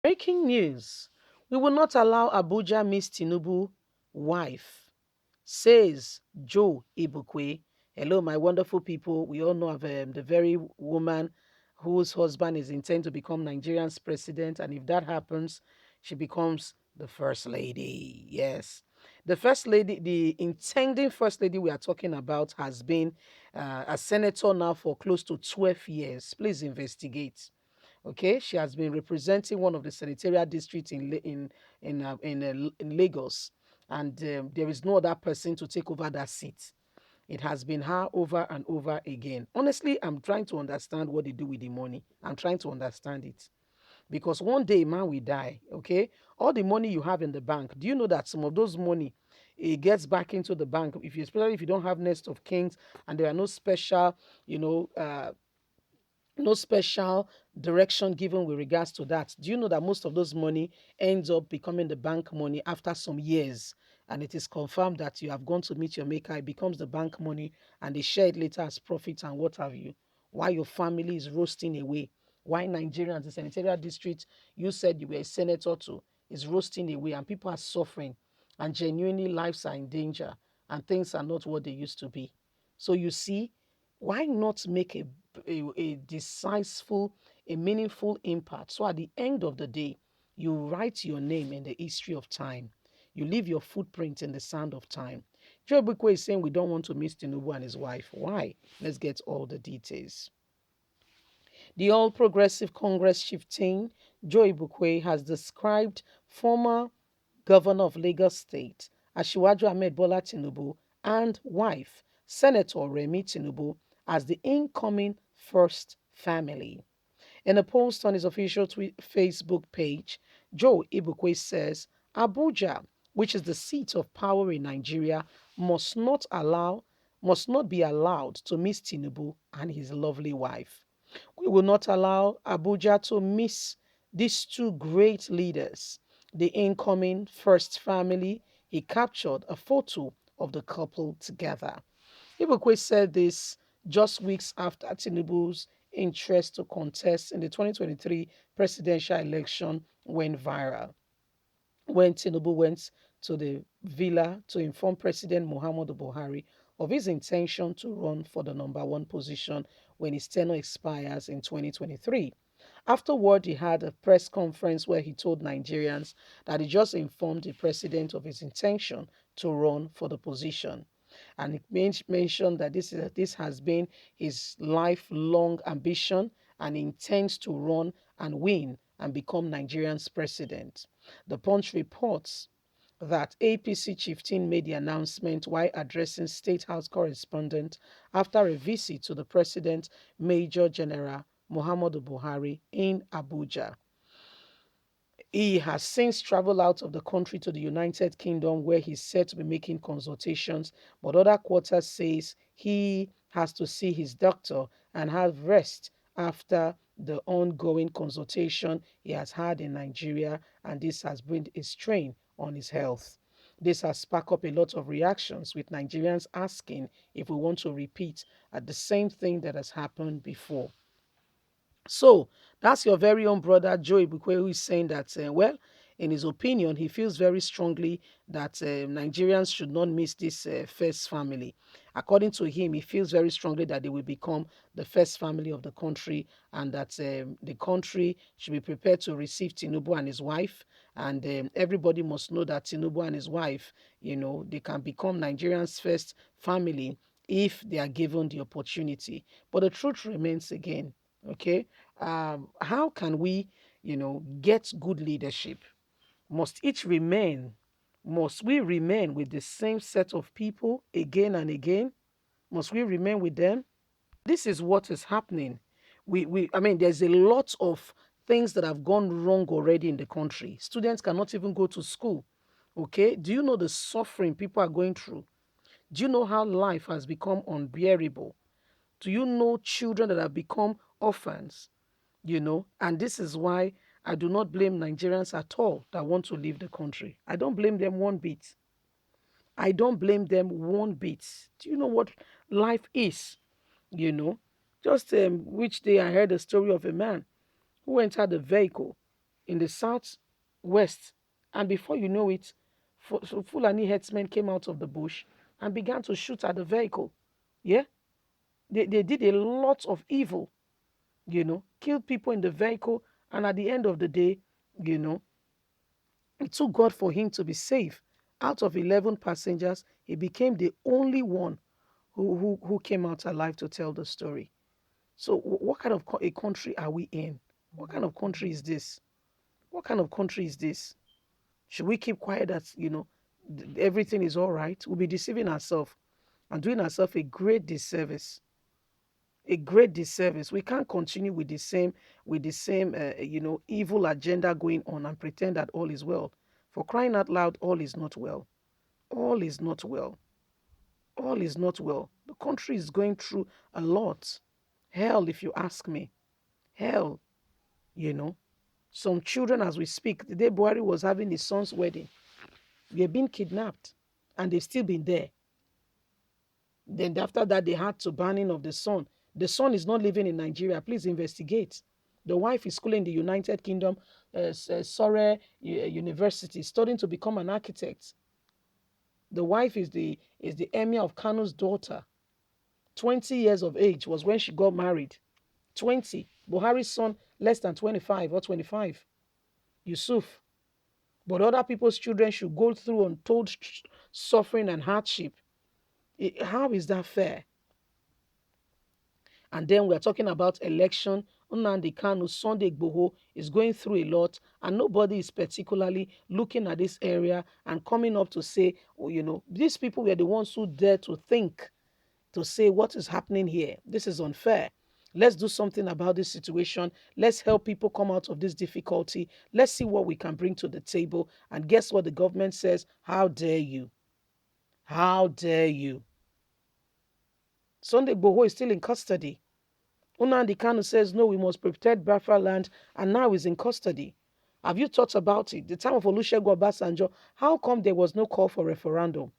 Breaking news. We will not allow Abuja Miss Tinubu wife, says Joe Ibukwe. Hello, my wonderful people. We all know of the very woman whose husband is intended to become Nigerian's president. And if that happens, she becomes the first lady. Yes. The first lady, the intending first lady we are talking about, has been a senator now for close to 12 years. Please investigate. Okay, she has been representing one of the senatorial districts in Lagos, and there is no other person to take over that seat. It has been her over and over again. Honestly, I'm trying to understand what they do with the money. I'm trying to understand it because one day man will die. Okay, all the money you have in the bank. Do you know that some of those money it gets back into the bank if you, especially if you don't have nest of kings and there are no special, you know, no special direction given with regards to that. Do you know that most of those money ends up becoming the bank money after some years? And it is confirmed that you have gone to meet your maker, it becomes the bank money and they share it later as profit and what have you. While your family is roasting away. Why Nigerians, the senatorial district you said you were a senator to, is roasting away and people are suffering and genuinely lives are in danger and things are not what they used to be. So you see, why not make a decisive, a meaningful impact? So at the end of the day, you write your name in the history of time. You leave your footprint in the sand of time. Joe Bukwe is saying we don't want to miss Tinubu and his wife. Why? Let's get all the details. The All Progressive Congress chieftain, Joe Bukwe, has described former Governor of Lagos State, Asiwaju Ahmed Bola Tinubu, and wife, Senator Remi Tinubu, as the incoming first family. In a post on his official Facebook page, Joe Ibukwe says Abuja, which is the seat of power in Nigeria, must not be allowed to miss Tinubu and his lovely wife. We will not allow Abuja to miss these two great leaders, the incoming first family. He captured a photo of the couple together. Ibukwe said this just weeks after Tinubu's interest to contest in the 2023 presidential election went viral. When Tinubu went to the villa to inform President Muhammadu Buhari of his intention to run for the number one position when his tenure expires in 2023. Afterward, he had a press conference where he told Nigerians that he just informed the president of his intention to run for the position. And he mentioned that this has been his lifelong ambition and he intends to run and win and become Nigerian's president. The Punch reports that APC chieftain made the announcement while addressing State House correspondent after a visit to the President Major General Muhammadu Buhari in Abuja. He has since traveled out of the country to the United Kingdom where he's said to be making consultations, but other quarters says he has to see his doctor and have rest after the ongoing consultation he has had in Nigeria, and this has been a strain on his health. This has sparked up a lot of reactions with Nigerians asking if we want to repeat at the same thing that has happened before. So that's your very own brother Joe Ibukwe who is saying that, well, in his opinion, he feels very strongly that Nigerians should not miss this first family. According to him, he feels very strongly that they will become the first family of the country and that the country should be prepared to receive Tinubu and his wife. And everybody must know that Tinubu and his wife, they can become Nigerians' first family if they are given the opportunity. But the truth remains again, okay? How can we, get good leadership? Must each remain? Must we remain with the same set of people again and again? Must we remain with them? This is what is happening. I mean, there's a lot of things that have gone wrong already in the country. Students cannot even go to school. Okay? Do you know the suffering people are going through? Do you know how life has become unbearable? Do you know children that have become orphans? And this is why I do not blame Nigerians at all that want to leave the country. I don't blame them one bit. I don't blame them one bit. Do you know what life is? You know, just which day I heard a story of a man who entered a vehicle. in the southwest. And before you know it, Fulani herdsmen came out of the bush and began to shoot at the vehicle. Yeah, they did a lot of evil, killed people in the vehicle. And at the end of the day, you know, it took God for him to be saved. Out of 11 passengers, he became the only one who came out alive to tell the story. So, what kind of a country are we in? What kind of country is this? What kind of country is this? Should we keep quiet that, everything is all right? We'll be deceiving ourselves and doing ourselves a great disservice. A great disservice. We can't continue with the same evil agenda going on and pretend that all is well. For crying out loud, all is not well. All is not well. All is not well. The country is going through a lot. Hell, if you ask me. Hell, you know. Some children, as we speak, the day Buhari was having his son's wedding, they're being kidnapped and they've still been there. Then after that, they had to banning of the son. The son is not living in Nigeria. Please investigate. The wife is schooling in the United Kingdom, Surrey University, studying to become an architect. The wife is the emir of Kano's daughter. 20 years of age was when she got married. 20. Buhari's son, less than 25 or 25. Yusuf. But other people's children should go through untold suffering and hardship. How is that fair? And then we're talking about election. Nnamdi Kanu, Sunday Igboho is going through a lot, and nobody is particularly looking at this area and coming up to say, oh, these people were the ones who dare to think, to say what is happening here. This is unfair. Let's do something about this situation. Let's help people come out of this difficulty. Let's see what we can bring to the table. And guess what the government says? How dare you? How dare you? Sunday Igboho is still in custody. Nnamdi Kanu says, no, we must protect Biafra land, and now he's in custody. Have you thought about it? The time of Olusegun Obasanjo, how come there was no call for referendum?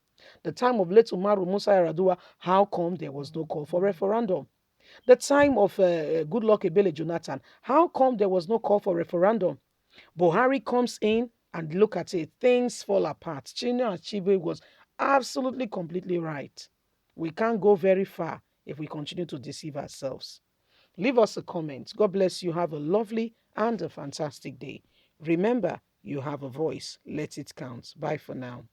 The time of Late Umaru Musa Yar'Adua, how come there was no call for referendum? The time of Goodluck Ebele Jonathan, how come there was no call for referendum? Buhari comes in and look at it, things fall apart. Chinua Achebe was absolutely completely right. We can't go very far if we continue to deceive ourselves. Leave us a comment. God bless you. Have a lovely and a fantastic day. Remember, you have a voice. Let it count. Bye for now.